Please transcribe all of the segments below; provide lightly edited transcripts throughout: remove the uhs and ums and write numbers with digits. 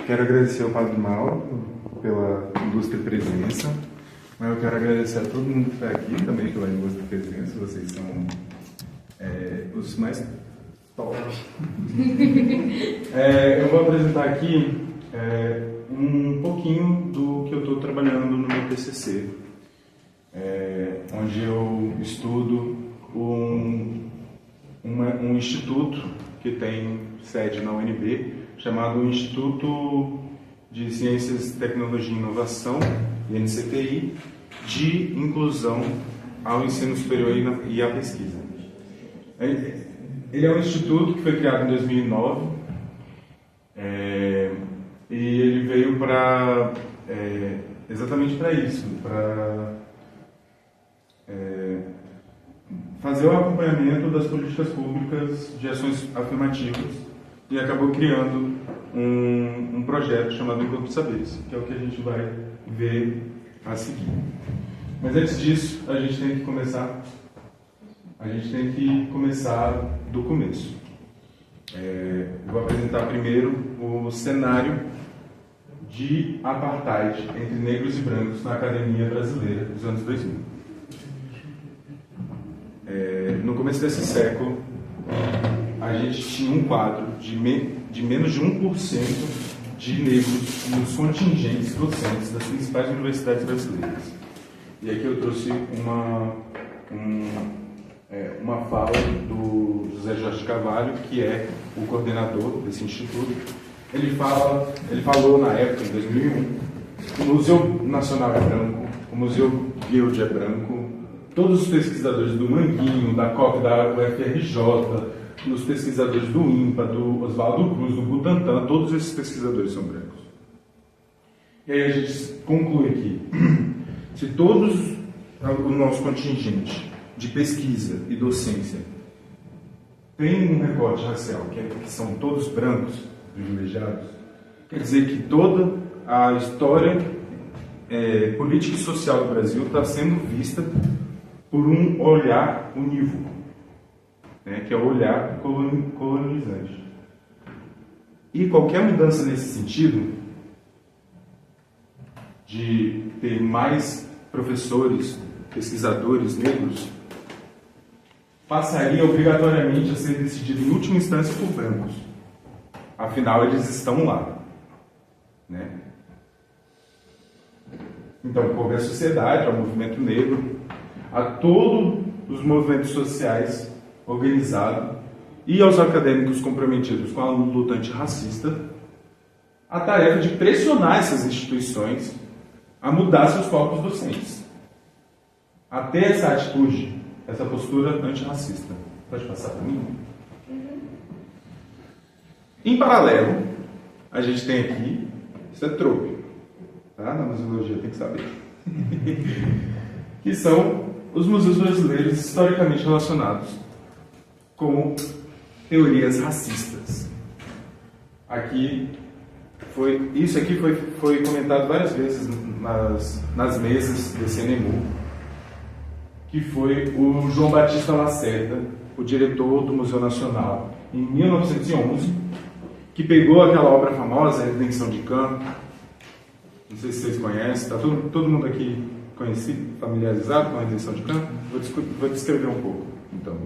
Quero agradecer ao Padre Mauro pela ilustre presença, mas eu quero agradecer a todo mundo que está aqui também pela ilustre presença. Vocês são os mais top. Eu vou apresentar aqui um pouquinho do que eu estou trabalhando no meu TCC, onde eu estudo um instituto que tem sede na UNB, chamado Instituto de Ciências, Tecnologia e Inovação, INCTI, de inclusão ao ensino superior e à pesquisa. Ele é um instituto que foi criado em 2009 e ele veio para exatamente para isso, para fazer o acompanhamento das políticas públicas de ações afirmativas, e acabou criando um projeto chamado Encontro de Saberes, que é o que a gente vai ver a seguir. Mas antes disso, a gente tem que começar do começo. Eu vou apresentar primeiro o cenário de apartheid entre negros e brancos na academia brasileira dos anos 2000. No começo desse século, a gente tinha um quadro de menos de 1% de negros nos contingentes docentes das principais universidades brasileiras. E aqui eu trouxe uma fala do José Jorge Carvalho, que é o coordenador desse instituto. Ele falou na época, em 2001, o Museu Nacional é branco, o Museu Guild é branco, todos os pesquisadores do Manguinho, da COP, da UFRJ, os pesquisadores do INPA, do Oswaldo Cruz, do Butantan, todos esses pesquisadores são brancos. E aí a gente conclui que, se todos o nosso contingente de pesquisa e docência tem um recorte racial, que são todos brancos, privilegiados, quer dizer que toda a história política e social do Brasil está sendo vista por um olhar unívoco, que é o olhar colonizante. E qualquer mudança nesse sentido, de ter mais professores, pesquisadores negros, passaria obrigatoriamente a ser decidido em última instância por brancos. Afinal, eles estão lá. Então, coube à sociedade, ao movimento negro, a todos os movimentos sociais organizados e aos acadêmicos comprometidos com a luta antirracista, a tarefa de pressionar essas instituições a mudar seus corpos docentes, a ter essa atitude, essa postura antirracista. Pode passar para mim? Em paralelo, a gente tem aqui, isso é trope, tá? Na museologia tem que saber, que são os museus brasileiros historicamente relacionados com teorias racistas. Isso aqui foi comentado várias vezes nas mesas desse NEMU, que foi o João Batista Lacerda, o diretor do Museu Nacional, em 1911, que pegou aquela obra famosa, A Redenção de Khan. Não sei se vocês conhecem, está todo mundo aqui conhecido, familiarizado com a Redenção de Khan? Vou descrever um pouco, então.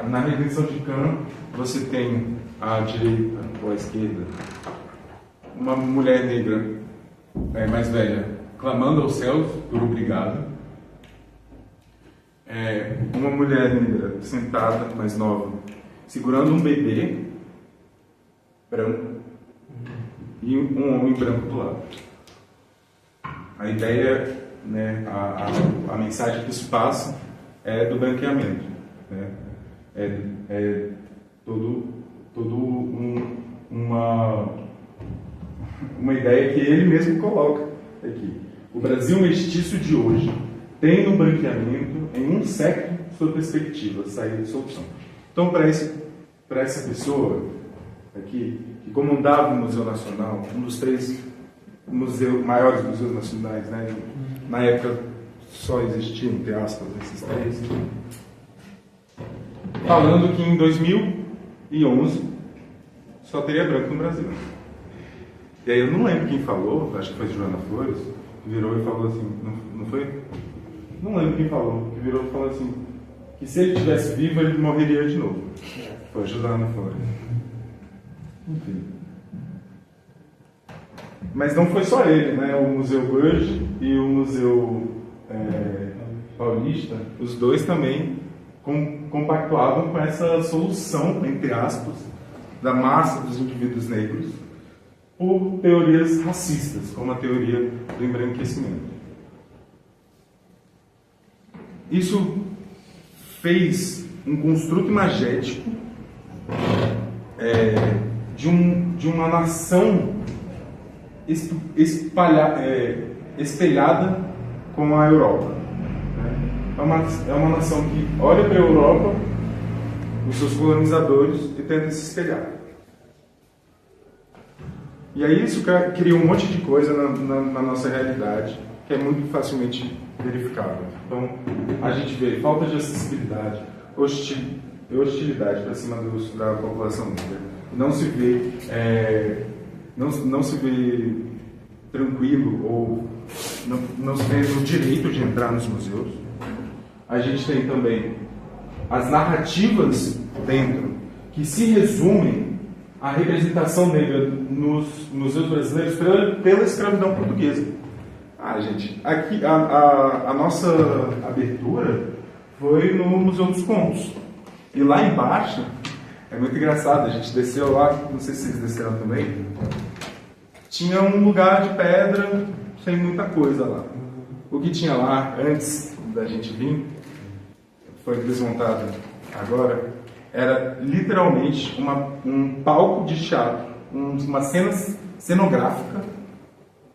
Na Redenção de Khan, você tem à direita ou à esquerda uma mulher negra mais velha clamando aos céus por obrigado, uma mulher negra sentada, mais nova, segurando um bebê branco e um homem branco do lado. A ideia, a mensagem que isso passa é do branqueamento. Uma ideia que ele mesmo coloca aqui. O Brasil mestiço de hoje tem no branqueamento em um século sua perspectiva, saída de solução. Então, para essa pessoa aqui, que comandava o Museu Nacional, um dos 3 maiores museus nacionais, na época só existiam, entre aspas, esses 3, falando que em 2011 só teria branco no Brasil. E aí eu não lembro quem falou, acho que foi Joana Flores, que virou e falou assim, não foi? Não lembro quem falou, que virou e falou assim, que se ele estivesse vivo, ele morreria de novo. Foi Joana Flores. Enfim. Mas não foi só ele, né? O Museu Burge e o Museu Paulista, os dois também compactuavam com essa solução, entre aspas, da massa dos indivíduos negros por teorias racistas, como a teoria do embranquecimento. Isso fez um construto imagético de uma nação espelhada com a Europa. Né? É uma nação que olha para a Europa, os seus colonizadores, e tenta se espelhar. E aí isso cria um monte de coisa na nossa realidade, que é muito facilmente verificável. Então, a gente vê falta de acessibilidade, hostilidade para cima da população negra. Não se vê, não se vê tranquilo ou não se vê o direito de entrar nos museus. A gente tem também as narrativas dentro que se resumem à representação negra nos museus brasileiros pela escravidão portuguesa. Gente, aqui a nossa abertura foi no Museu dos Contos. E lá embaixo, é muito engraçado, a gente desceu lá, não sei se vocês desceram também, tinha um lugar de pedra sem muita coisa lá. O que tinha lá antes da gente vir, foi desmontado agora, era literalmente um palco de teatro, uma cena cenográfica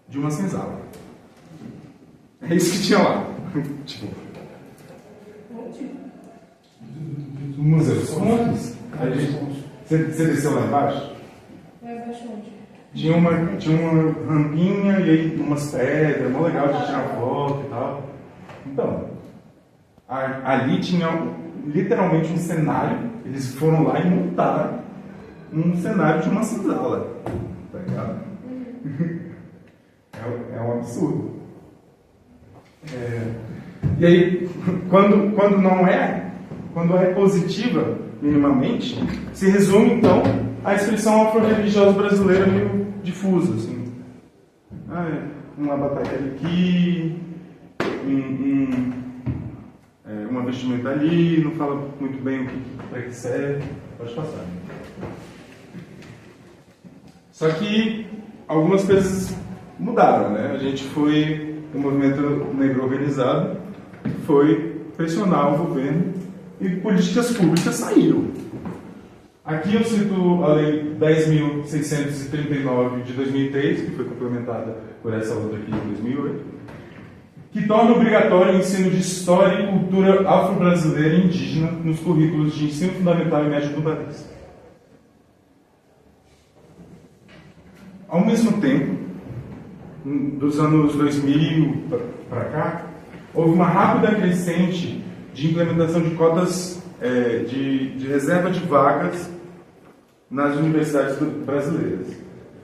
de uma senzala. É isso que tinha lá. Tipo, Museu dos Contos. Você desceu lá embaixo? Tinha uma rampinha e aí umas pedras, mó legal de tirar foto e tal. Então, ali tinha literalmente um cenário. Eles foram lá e montaram um cenário de uma senzala. Tá ligado? É um absurdo. E aí, quando é positiva, minimamente, se resume então à expressão afro-religiosa brasileira meio difusa, assim. Uma bataca aqui, uma vestimenta ali, não fala muito bem o que para que serve. Pode passar. Só que algumas coisas mudaram, né? O movimento negro organizado foi pressionar o governo e políticas públicas saíram. Aqui eu cito a Lei 10.639 de 2003, que foi complementada por essa outra aqui de 2008, que torna obrigatório o ensino de história e cultura afro-brasileira e indígena nos currículos de ensino fundamental e médio do país. Ao mesmo tempo, dos anos 2000 para cá, houve uma rápida crescente de implementação de cotas de reserva de vagas nas universidades brasileiras,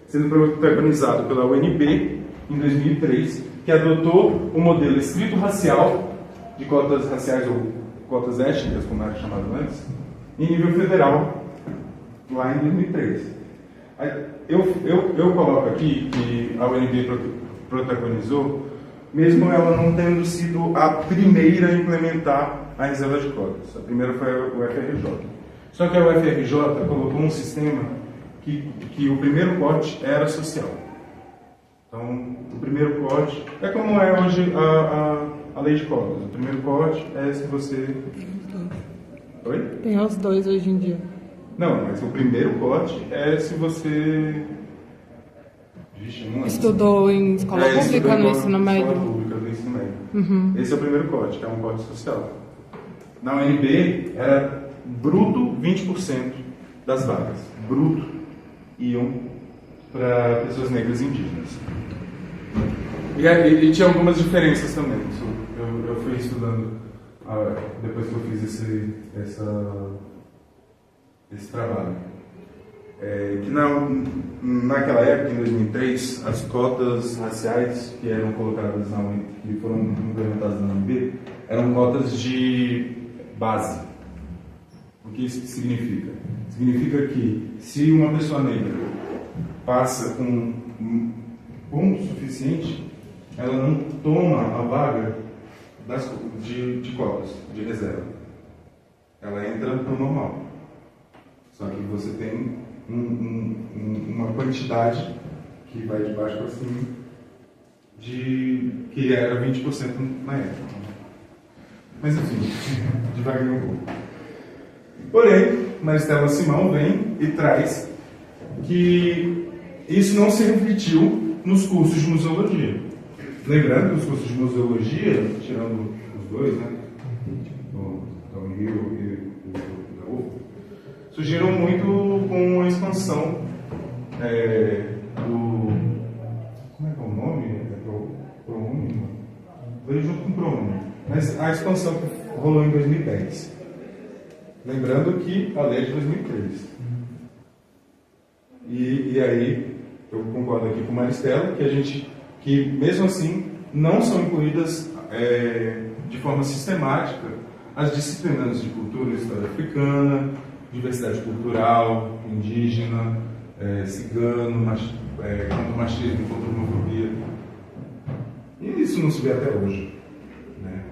sendo protagonizado pela UNB em 2003, que adotou o modelo estrito racial de cotas raciais ou cotas étnicas, como era chamado antes, em nível federal, lá em 2003. Eu coloco aqui que a UNB protagonizou, mesmo ela não tendo sido a primeira a implementar a reserva de cotas. A primeira foi o FRJ. Só que a UFRJ colocou um sistema que o primeiro corte era social. Então, o primeiro corte é como é hoje a lei de cotas. O primeiro corte é se você... Oi? Tem os dois hoje em dia. Não, mas o primeiro corte é se você... Estudou em escola pública no ensino médio? Escola pública no ensino médio. Uhum. Esse é o primeiro corte, que é um corte social. Na UNB, era bruto 20% das vagas. Bruto iam para pessoas negras e indígenas. E tinha algumas diferenças também. Isso eu fui estudando depois que eu fiz esse trabalho. que naquela época, em 2003, as cotas raciais que eram colocadas que foram implementadas na UNB eram cotas de base. O que isso significa? Significa que se uma pessoa negra passa com ponto suficiente, ela não toma a vaga de cotas, de reserva. Ela entra no normal. Só que você tem uma quantidade que vai de baixo para cima, que era 20% na época. Mas enfim, devagarinho um pouco. Porém, Maristela Simão vem e traz que isso não se refletiu nos cursos de museologia. Lembrando que os cursos de museologia, tirando os dois, né, o Rio e o UF, surgiram muito com a expansão do... Como é que é o nome? ProUni? Veio junto com o ProUni. Mas a expansão que rolou em 2010. Lembrando que a lei é de 2003. E aí, eu concordo aqui com o Maristela, que mesmo assim não são incluídas de forma sistemática as disciplinas de cultura e história africana, diversidade cultural, indígena, cigano, contra o machismo, contra a homofobia. E isso não se vê até hoje. Né?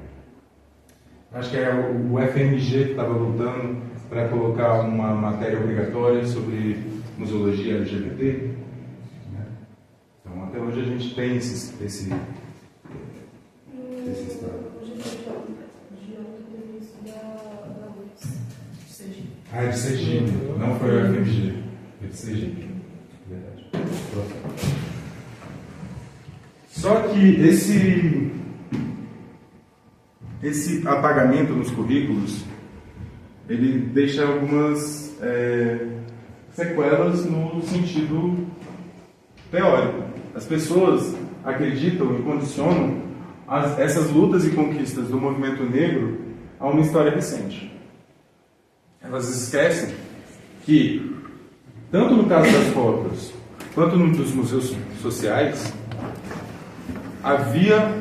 Acho que é o FMG que estava lutando para colocar uma matéria obrigatória sobre museologia LGBT. Né? Então, até hoje a gente tem esse estado. Ah, é de Sergipe, não foi o FMG, é de Sergipe. Verdade. Só que esse apagamento nos currículos, ele deixa algumas sequelas no sentido teórico. As pessoas acreditam e condicionam essas lutas e conquistas do movimento negro a uma história recente. Elas esquecem que, tanto no caso das cotas, quanto no dos museus sociais, havia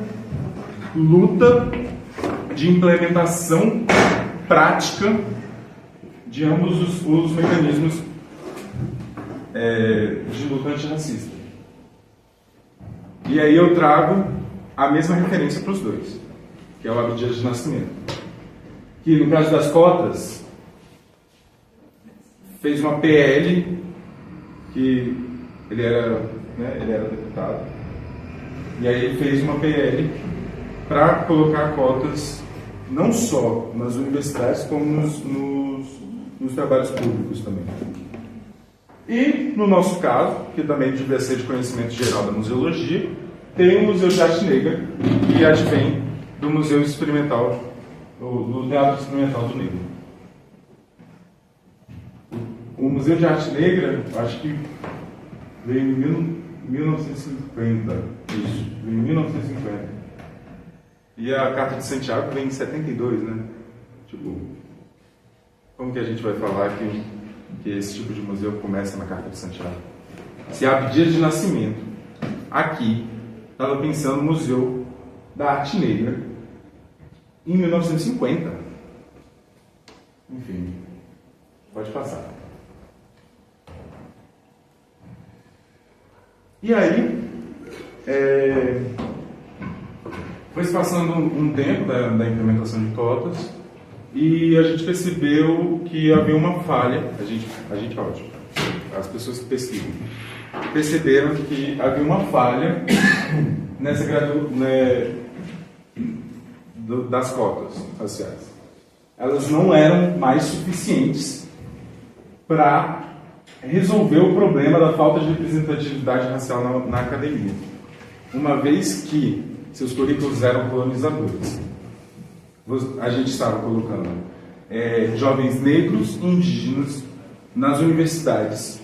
luta de implementação prática de ambos os mecanismos de luta antirracista. E aí eu trago a mesma referência para os dois, que é o Abdias de Nascimento. Que no caso das cotas, fez uma PL, que ele era deputado, e aí ele fez uma PL para colocar cotas não só nas universidades, como nos trabalhos públicos também. E, no nosso caso, que também devia ser de conhecimento geral da museologia, tem o Museu de Arte Negra, que advém do Museu Experimental, do Teatro Experimental do Negro. O Museu de Arte Negra, acho que veio em 1950. Isso, veio em 1950. E a Carta de Santiago vem em 72, né? Tipo, como que a gente vai falar que esse tipo de museu começa na Carta de Santiago? Se Abdias de Nascimento, aqui, estava pensando no Museu da Arte Negra em 1950. Enfim, pode passar. E aí, foi se passando um tempo da implementação de cotas e a gente percebeu que havia uma falha. A gente ótimo, as pessoas que pesquisam perceberam que havia uma falha das cotas raciais. Elas não eram mais suficientes para resolver o problema da falta de representatividade racial na academia, uma vez que seus currículos eram colonizadores. A gente estava colocando jovens negros e indígenas nas universidades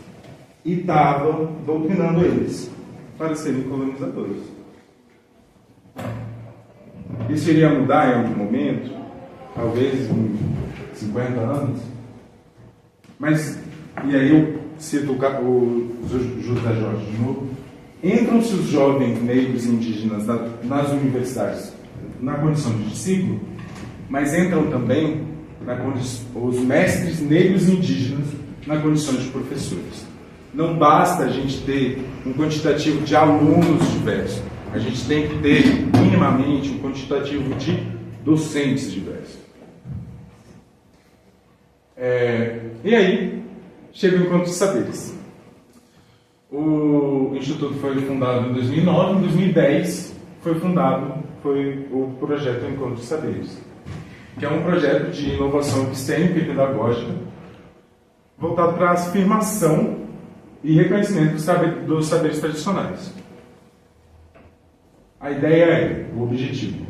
e estava doutrinando eles para serem colonizadores. Isso iria mudar em algum momento, talvez em 50 anos, mas e aí cito o José Jorge de novo, entram-se os jovens negros e indígenas nas universidades na condição de discípulo, mas entram também os mestres negros e indígenas na condição de professores. Não basta a gente ter um quantitativo de alunos diversos, a gente tem que ter minimamente um quantitativo de docentes diversos. E aí chega o Encontro de Saberes. O Instituto foi fundado em 2009, em 2010 foi o projeto Encontro de Saberes, que é um projeto de inovação epistêmica e pedagógica voltado para a afirmação e reconhecimento dos saberes tradicionais. A ideia o objetivo,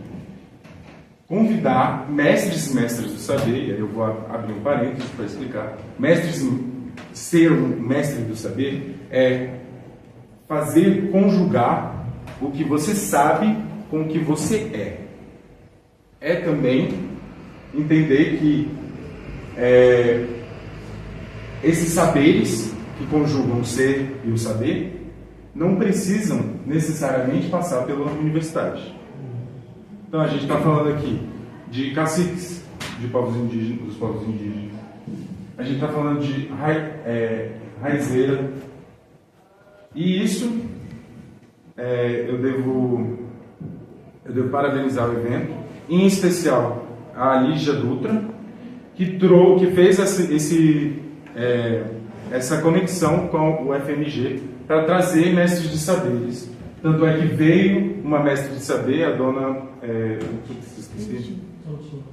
convidar mestres e mestras do saber, e aí eu vou abrir um parênteses para explicar. Ser um mestre do saber é fazer conjugar o que você sabe com o que você é. É também entender que esses saberes que conjugam o ser e o saber não precisam necessariamente passar pela universidade. Então a gente está falando aqui de caciques, de povos indígenas, dos povos indígenas. A gente está falando de raizeira. E isso eu devo parabenizar o evento, em especial a Lígia Dutra, que fez essa conexão com o FMG para trazer mestres de saberes. Tanto é que veio uma mestre de saber, a dona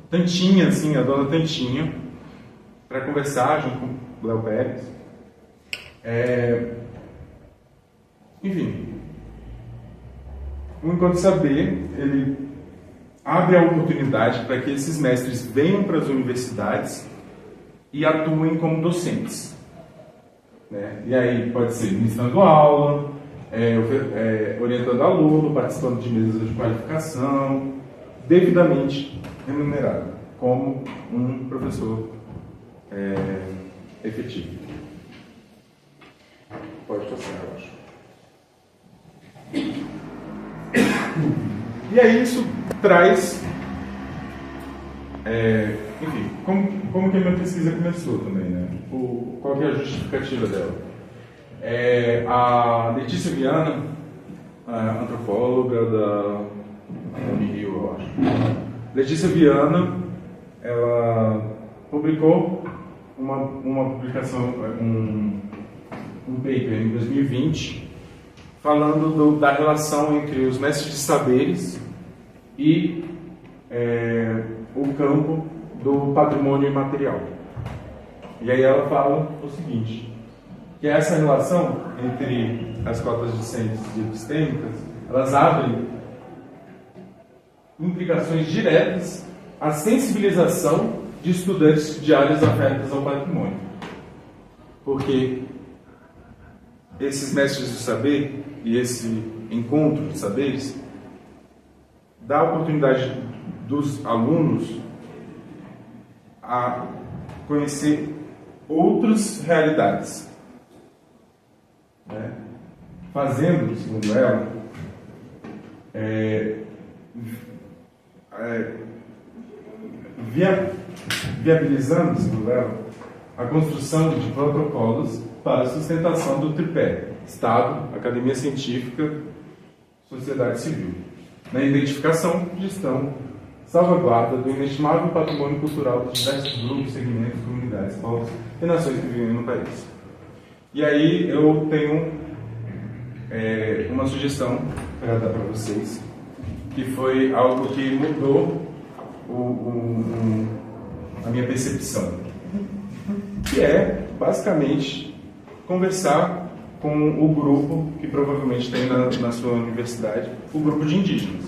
Tantinha, sim, a dona Tantinha, para conversar junto com o Léo Pérez. Enfim, o Encontro de Saber, ele abre a oportunidade para que esses mestres venham para as universidades e atuem como docentes. Né? E aí pode ser ministrando aula, orientando aluno, participando de mesas de qualificação, devidamente remunerado, como um professor efetivo. Pode passar, eu acho. E aí isso traz... enfim, como que a minha pesquisa começou também, né? Qual que é a justificativa dela? A Letícia Viana, a antropóloga da Unirio, eu acho. Letícia Viana, ela publicou uma publicação, um paper em 2020, falando da relação entre os mestres de saberes e o campo do patrimônio imaterial. E aí ela fala o seguinte, que essa relação entre as cotas discentes e epistêmicas, elas abrem implicações diretas à sensibilização de estudantes de áreas afetas ao patrimônio. Porque esses mestres do saber e esse encontro de saberes dá a oportunidade dos alunos a conhecer outras realidades, né? Fazendo, segundo ela, viabilizando, segundo ela, a construção de protocolos para a sustentação do tripé Estado, Academia Científica, Sociedade Civil, na identificação, gestão, salvaguarda do inestimável patrimônio cultural dos diversos grupos, segmentos, comunidades, povos e nações que vivem no país. E aí eu tenho uma sugestão para dar para vocês, que foi algo que mudou a minha percepção, que é basicamente conversar com o grupo que provavelmente tem na sua universidade, o grupo de indígenas.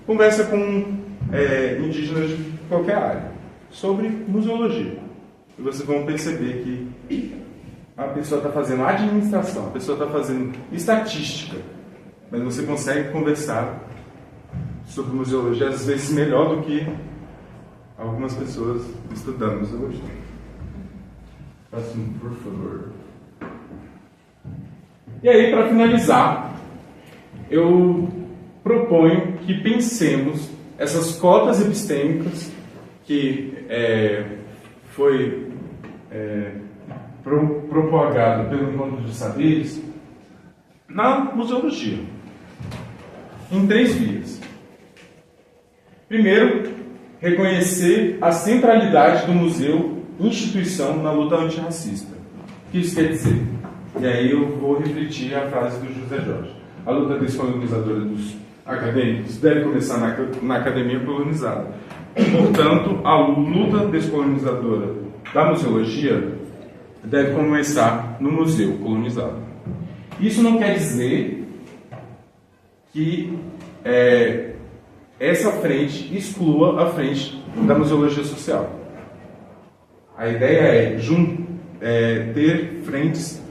Conversa com indígenas de qualquer área sobre museologia. E vocês vão perceber que a pessoa está fazendo administração, a pessoa está fazendo estatística, mas você consegue conversar sobre museologia às vezes melhor do que algumas pessoas estudando museologia. Próximo, por favor. E aí, para finalizar, eu proponho que pensemos essas cotas epistêmicas que foi propagado pelo Encontro de Saberes na museologia, em 3 vias. Primeiro, reconhecer a centralidade do museu instituição na luta antirracista. O que isso quer dizer? E aí eu vou refletir a frase do José Jorge. A luta descolonizadora dos acadêmicos deve começar na academia colonizada. Portanto, a luta descolonizadora da museologia deve começar no museu colonizado. Isso não quer dizer que essa frente exclua a frente da museologia social. A ideia é ter frentes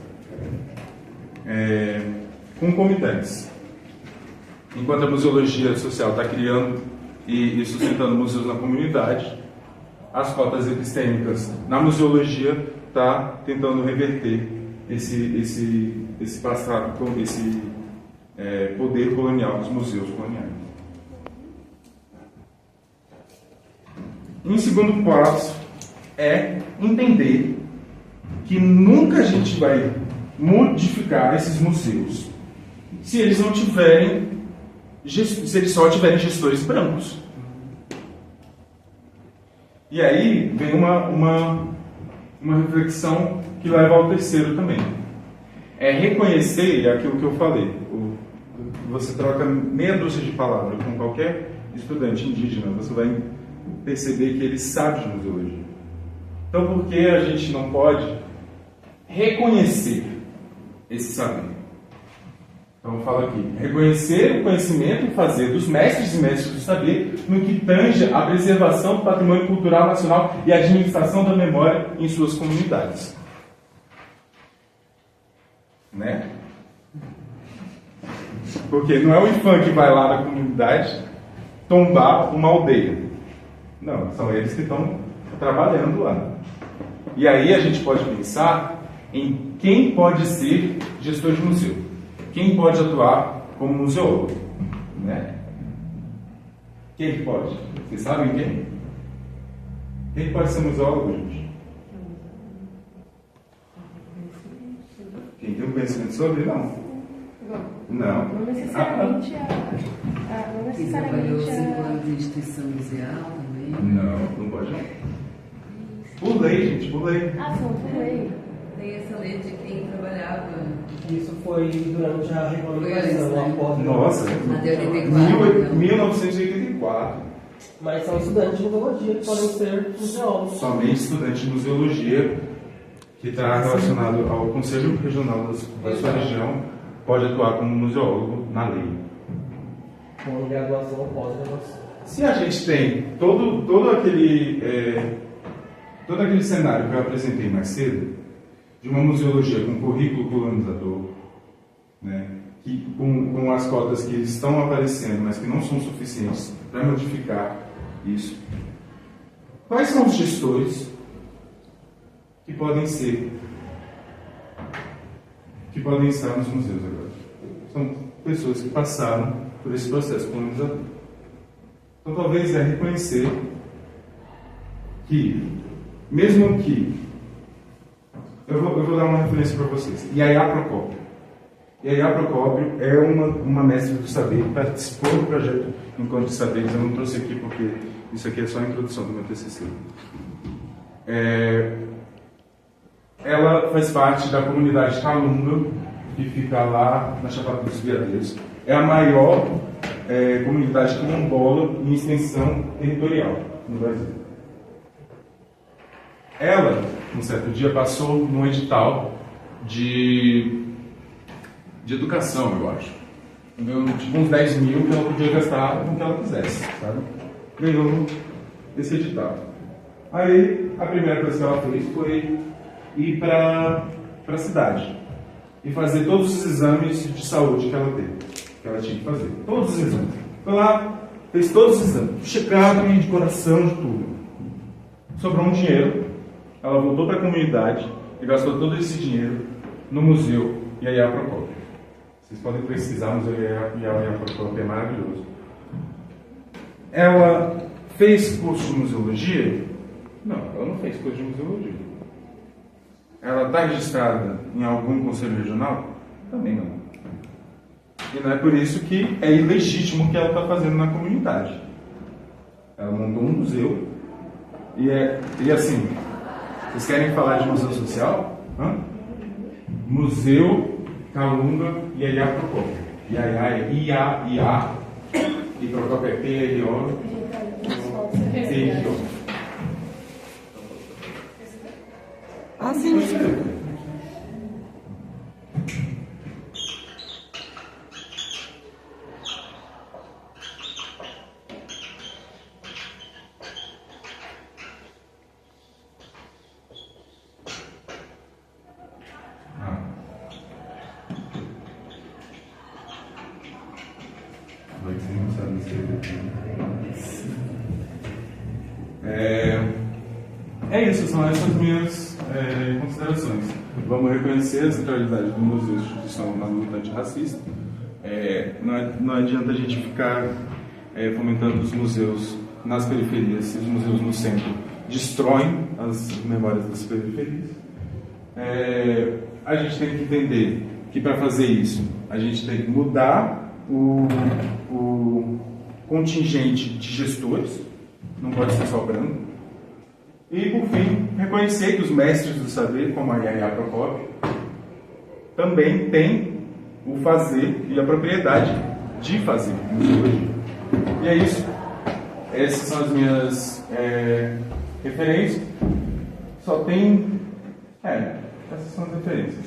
concomitantes. Enquanto a museologia social está criando e sustentando museus na comunidade, as cotas epistêmicas na museologia está tentando reverter esse passado, esse poder colonial dos museus coloniais. Em segundo passo, é entender que nunca a gente vai modificar esses museus se eles não tiverem, se eles só tiverem gestores brancos. E aí vem uma reflexão que leva ao terceiro também. É reconhecer aquilo que eu falei. Você troca meia dúzia de palavras com qualquer estudante indígena, você vai perceber que ele sabe de museologia. Então, por que a gente não pode reconhecer esse saber? Então, eu falo aqui, reconhecer o conhecimento e fazer dos mestres e mestres do saber no que tange a preservação do patrimônio cultural nacional e a administração da memória em suas comunidades. Né? Porque não é o IFAM que vai lá na comunidade tombar uma aldeia. Não, são eles que estão trabalhando lá. E aí a gente pode pensar em quem pode ser gestor de museu. Quem pode atuar como museólogo, né? Quem pode? Vocês sabem quem? Quem pode ser museólogo, gente? Quem tem um conhecimento sobre? Não. Não. Não necessariamente Não necessariamente 5 anos de instituição museal também? Não pode não. Por lei, gente, por lei. São por lei. Tem essa lei de quem trabalhava. Isso foi durante a regulamentação, após. Nossa, Até 84. 1984. Mas são estudantes de museologia que podem ser museólogos. Somente estudante de museologia que está relacionado ao Conselho Regional da sua região pode atuar como museólogo na lei. Com graduação ou pós-graduação. Se a gente tem todo aquele cenário que eu apresentei mais cedo, de uma museologia com currículo colonizador, né, com as cotas que estão aparecendo, mas que não são suficientes para modificar isso, quais são os gestores que podem estar nos museus agora? São pessoas que passaram por esse processo colonizador. Então, talvez é reconhecer que, mesmo que... Eu vou dar uma referência para vocês. Yaya Procópio. Yaya Procópio é uma mestre do saber que participou do projeto Encontro de Saberes. Eu não trouxe aqui porque isso aqui é só a introdução do meu TCC. Ela faz parte da comunidade Calunga, que fica lá na Chapada dos Veadeiros. É a maior comunidade quilombola em extensão territorial no Brasil. Ela, um certo dia, passou num edital de educação, eu acho. Ganhou tipo uns 10 mil que ela podia gastar com o que ela quisesse, sabe? Ganhou esse edital. Aí, a primeira coisa que ela fez foi ir para a cidade e fazer todos os exames de saúde que ela teve, que ela tinha que fazer. Todos os exames. Foi lá, fez todos os exames, checado de coração, de tudo. Sobrou um dinheiro. Ela voltou para a comunidade e gastou todo esse dinheiro no museu Yaya Procópio. Vocês podem pesquisar, o Museu Yaya Procópio é maravilhoso. Ela fez curso de museologia? Não, ela não fez curso de museologia. Ela está registrada em algum conselho regional? Também não. E não é por isso que é ilegítimo o que ela está fazendo na comunidade. Ela montou um museu e assim, vocês querem falar de museu social? Hã? Museu Calunga Yaya Procópio. Yaya é I-A-I-A e Procópio é P-R-O. Ah, sim. É isso, são essas minhas considerações. Vamos reconhecer a centralidade do museu de instituição na luta antirracista. Não adianta a gente ficar fomentando os museus nas periferias, se os museus no centro destroem as memórias das periferias. A gente tem que entender que para fazer isso a gente tem que mudar o contingente de gestores, não pode ser só branco. E, por fim, reconhecer que os mestres do saber, como a Yaya Procópio, também têm o fazer e a propriedade de fazer museologia. E é isso. Essas são as minhas referências. Só tem... essas são as referências.